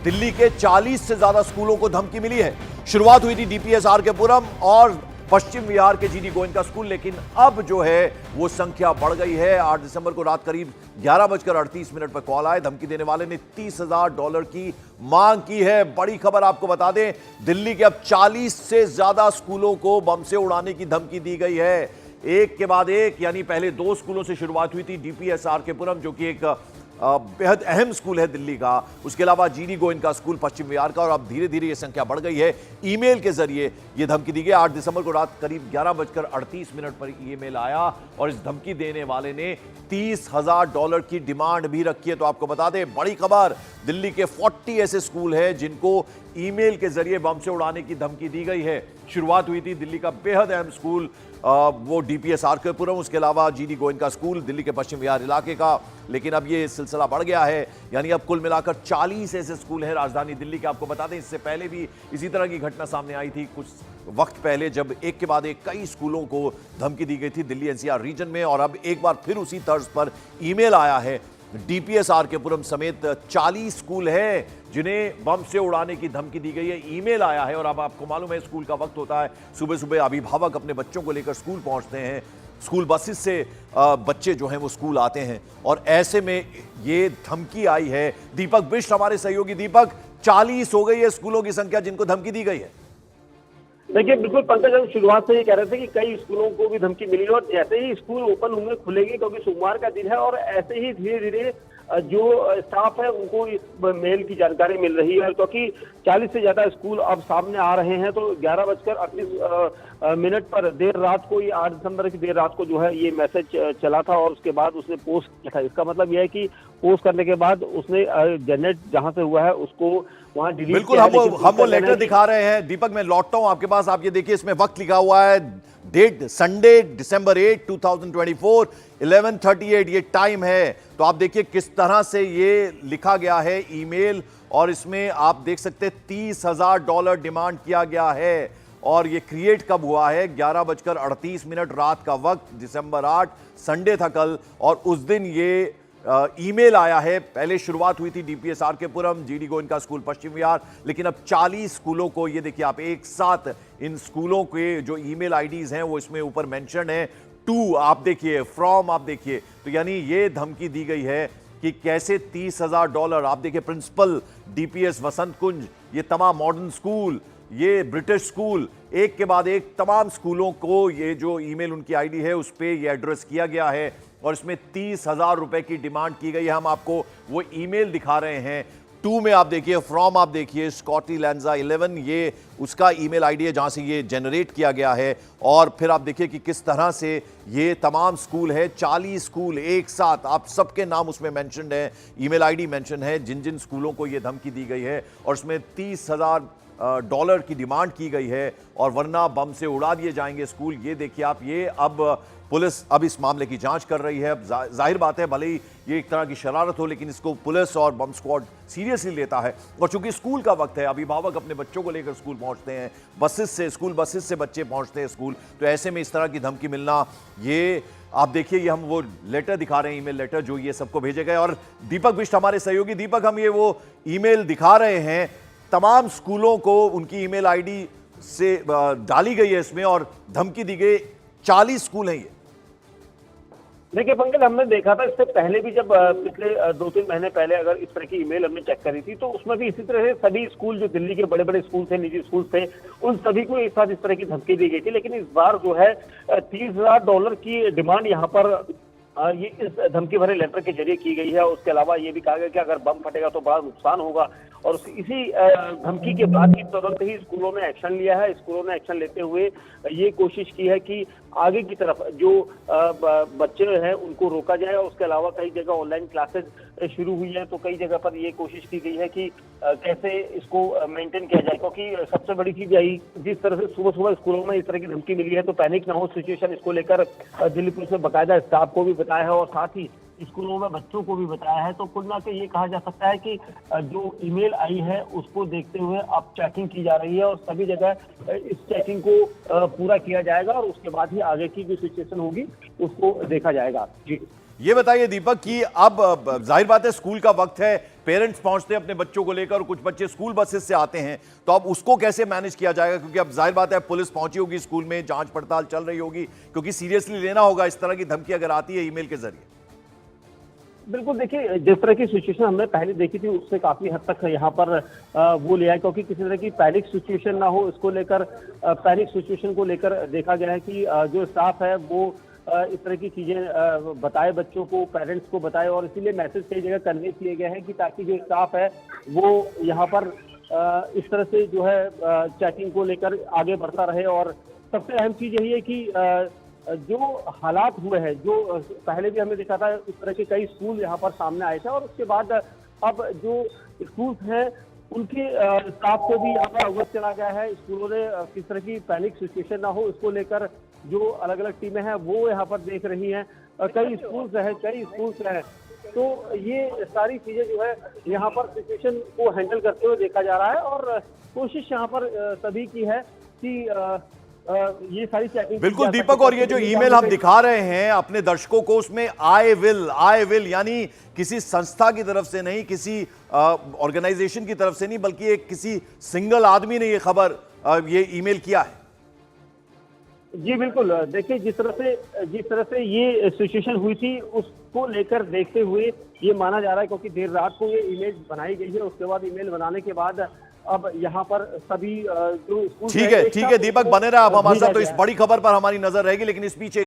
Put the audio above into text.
दिल्ली के 40 से ज्यादा स्कूलों को धमकी मिली है। शुरुआत हुई थी डीपीएस आर के पुरम और पश्चिम विहार के जीडी गोयनका स्कूल, लेकिन अब जो है वो संख्या बढ़ गई है। 8 दिसंबर को रात करीब 11:38 पर कॉल आए। धमकी देने वाले ने $30,000 की मांग की है। बड़ी खबर आपको बता दें, दिल्ली के अब 40 से ज्यादा स्कूलों को बम से उड़ाने की धमकी दी गई है, एक के बाद एक। यानी पहले 2 स्कूलों से शुरुआत हुई थी, डीपीएस आर के पुरम जो कि एक बेहद अहम स्कूल है दिल्ली का, उसके अलावा जीडी गोयनका स्कूल पश्चिम विहार का, और अब धीरे धीरे ये संख्या बढ़ गई है। ईमेल के जरिए ये धमकी दी गई। 8 दिसंबर को रात करीब 11:38 पर ईमेल आया और इस धमकी देने वाले ने $30,000 की डिमांड भी रखी है। तो आपको बता दें, बड़ी खबर, दिल्ली के 40 ऐसे स्कूल हैं जिनको ईमेल के जरिए बम से उड़ाने की धमकी दी गई है। शुरुआत हुई थी दिल्ली का बेहद अहम स्कूल वो डीपीएस आर के पुरम, उसके अलावा जीडी गोयनका स्कूल दिल्ली के पश्चिम विहार इलाके का, लेकिन अब ये सिलसिला बढ़ गया है। यानी अब कुल मिलाकर 40 ऐसे स्कूल हैं राजधानी दिल्ली के। आपको बता दें, इससे पहले भी इसी तरह की घटना सामने आई थी कुछ वक्त पहले, जब एक के बाद एक कई स्कूलों को धमकी दी गई थी दिल्ली एनसीआर रीजन में, और अब एक बार फिर उसी तर्ज पर ईमेल आया है। डीपीएस आर के पुरम समेत 40 स्कूल हैं जिन्हें बम से उड़ाने की धमकी दी गई है। ईमेल आया है और अब आपको मालूम है स्कूल का वक्त होता है, सुबह सुबह अभिभावक अपने बच्चों को लेकर स्कूल पहुंचते हैं, स्कूल बसेस से बच्चे जो हैं वो स्कूल आते हैं, और ऐसे में ये धमकी आई है। दीपक बिष्ट हमारे सहयोगी। दीपक, 40 हो गई है स्कूलों की संख्या जिनको धमकी दी गई है। देखिए, बिल्कुल पंकज, हम शुरुआत से ये कह रहे थे कि कई स्कूलों को भी धमकी मिली और जैसे ही स्कूल ओपन होंगे, खुलेंगे, क्योंकि सोमवार का दिन है, और ऐसे ही धीरे धीरे जो स्टाफ है उनको इस मेल की जानकारी मिल रही है, क्योंकि 40 से ज्यादा स्कूल अब सामने आ रहे हैं। तो 11:38 पर देर रात को, ये 8 दिसंबर की देर रात को जो है ये मैसेज चला था, और उसके बाद उसने पोस्ट किया था। इसका मतलब यह है कि पोस्ट करने के बाद उसने जनरेट जहां से हुआ है उसको वहां डिलीट। बिल्कुल, हम वो लेटर दिखा रहे हैं। दीपक, मैं लौटता हूं आपके पास। आप ये देखिए, इसमें वक्त लिखा हुआ है, डेट संडे दिसंबर 8, 2024, 11:38 ये टाइम है। तो आप देखिए किस तरह से ये लिखा गया है ईमेल, और इसमें आप देख सकते हैं $30,000 डिमांड किया गया है। और ये क्रिएट कब हुआ है? 11:38 रात का वक्त, दिसंबर 8, संडे था कल, और उस दिन ये ईमेल आया है। पहले शुरुआत हुई थी डीपीएस आर के पुरम, जीडी गोयनका स्कूल पश्चिम विहार, लेकिन अब 40 स्कूलों को, ये देखिए आप एक साथ इन स्कूलों के जो ईमेल आईडीज हैं वो इसमें ऊपर मेंशन है। टू आप देखिए, फ्रॉम आप देखिए, तो यानी ये धमकी दी गई है कि कैसे $30,000। आप देखिए, प्रिंसिपल डीपीएस वसंत कुंज, ये तमाम मॉडर्न स्कूल, ये ब्रिटिश स्कूल, एक के बाद एक तमाम स्कूलों को ये जो ईमेल उनकी आईडी है उस पर ये एड्रेस किया गया है, और इसमें $30,000 की डिमांड की गई है। हम आपको वो ईमेल दिखा रहे हैं। 2 में आप देखिए, फ्रॉम आप देखिए, स्कॉटी लैंजा 11, ये उसका ईमेल आईडी है जहां से ये जनरेट किया गया है। और फिर आप देखिए कि किस तरह से ये तमाम स्कूल है, 40 स्कूल एक साथ, आप सबके नाम उसमें मेंशन्ड है, ईमेल आईडी मेंशन है जिन जिन स्कूलों को ये धमकी दी गई है, और इसमें $30,000 की डिमांड की गई है, और वरना बम से उड़ा दिए जाएंगे स्कूल। ये देखिए आप, ये अब पुलिस अब इस मामले की जांच कर रही है। अब जाहिर बात है, भले ही ये एक तरह की शरारत हो, लेकिन इसको पुलिस और बम स्क्वाड सीरियसली लेता है। और चूंकि स्कूल का वक्त है, अभिभावक अपने बच्चों को लेकर स्कूल पहुंचते हैं, बसेस से, स्कूल बसेस से बच्चे पहुंचते हैं स्कूल, तो ऐसे में इस तरह की धमकी मिलना, ये आप देखिए, ये हम वो लेटर दिखा रहे हैं, ईमेल लेटर जो ये सबको भेजे गए। और दीपक बिष्ट हमारे सहयोगी। दीपक, हम ये वो ईमेल दिखा रहे हैं, तमाम स्कूलों को उनकी ईमेल आईडी से डाली गई है इसमें, और धमकी दी गई। 40 स्कूल हैं ये। देखिए पंकज, हमने देखा था इससे पहले भी, जब पिछले 2-3 महीने पहले अगर इस तरह की ईमेल हमने चेक करी थी, तो उसमें भी इसी तरह से सभी स्कूल जो दिल्ली के बड़े बड़े स्कूल थे, निजी स्कूल थे, उन सभी को एक साथ इस तरह की धमकी दी गई थी। लेकिन इस बार जो है $30,000 की डिमांड यहाँ पर ये इस धमकी भरे लेटर के जरिए की गई है। उसके अलावा ये भी कहा गया कि अगर बम फटेगा तो बड़ा नुकसान होगा, और इसी धमकी के बाद ही तुरंत ही स्कूलों ने एक्शन लिया है। स्कूलों ने एक्शन लेते हुए ये कोशिश की है कि आगे की तरफ जो बच्चे हैं उनको रोका जाए। और उसके अलावा कई जगह ऑनलाइन क्लासेस शुरू हुई है, तो कई जगह पर ये कोशिश की गई है कि कैसे इसको मेंटेन किया जाए, क्योंकि सबसे बड़ी चीज यही, जिस तरह से सुबह सुबह स्कूलों में इस तरह की धमकी मिली है, तो पैनिक ना हो सिचुएशन, इसको लेकर दिल्ली पुलिस ने बाकायदा स्टाफ को भी बताया है और साथ ही स्कूलों में बच्चों को भी बताया है। तो कुल मिलाकर ये कहा जा सकता है कि जो ईमेल आई है उसको देखते हुए अब चेकिंग की जा रही है, और सभी जगह इस चेकिंग को पूरा किया जाएगा, और उसके बाद ही आगे की जो सिचुएशन होगी उसको देखा जाएगा। जी ये बताइए दीपक कि अब जाहिर बात है स्कूल का वक्त है, पेरेंट्स पहुंचते हैं अपने बच्चों को लेकर और कुछ बच्चे स्कूल बसेस से आते हैं, तो अब उसको कैसे मैनेज किया जाएगा? क्योंकि अब जाहिर बात है पुलिस पहुंची होगी स्कूल में, जांच पड़ताल चल रही होगी, क्योंकि सीरियसली लेना होगा इस तरह की धमकी अगर आती है ईमेल के जरिए। बिल्कुल, देखिए जिस तरह की सिचुएशन हमने पहले देखी थी उससे काफी हद तक यहाँ पर वो लिया है, क्योंकि किसी तरह की पैनिक सिचुएशन ना हो, इसको लेकर पैनिक सिचुएशन को लेकर देखा गया है कि जो स्टाफ है वो इस तरह की चीजें बताए बच्चों को, पेरेंट्स को बताए, और इसीलिए मैसेज कई जगह कन्वे किए गए हैं कि ताकि जो स्टाफ है वो यहाँ पर इस तरह से जो है चेकिंग को लेकर आगे बढ़ता रहे। और सबसे अहम चीज यही है कि जो हालात हुए हैं, जो पहले भी हमने देखा था इस तरह के कई स्कूल यहाँ पर सामने आए थे, और उसके बाद अब जो स्कूल हैं उनके स्टाफ को भी यहाँ पर अवगत करा गया है। स्कूलों ने किस तरह की पैनिक सिचुएशन ना हो, इसको लेकर जो अलग अलग टीमें हैं वो यहाँ पर देख रही हैं। कई स्कूल्स हैं, तो ये सारी चीजें जो है यहाँ पर सिचुएशन को हैंडल करते हुए देखा जा रहा है, और कोशिश यहाँ पर सभी की है कि ये सारी चेकिंग। बिल्कुल दीपक, और ये जो ईमेल हम दिखा रहे हैं अपने दर्शकों को, उसमें आई विल यानी किसी संस्था की तरफ से नहीं, किसी ऑर्गेनाइजेशन की तरफ से नहीं, बल्कि एक किसी सिंगल आदमी ने ये खबर ये ईमेल किया है। जी बिल्कुल, देखिए जिस तरह से ये सिचुएशन हुई थी उसको लेकर देखते हुए ये माना जा रहा है, क्योंकि देर रात को ये इमेज बनाई गई है, उसके बाद ईमेल बनाने के बाद अब यहाँ पर सभी जो स्कूल ठीक है दीपक, बने रहा आप हमारे साथ, तो इस बड़ी खबर पर हमारी नजर रहेगी। लेकिन इस बीच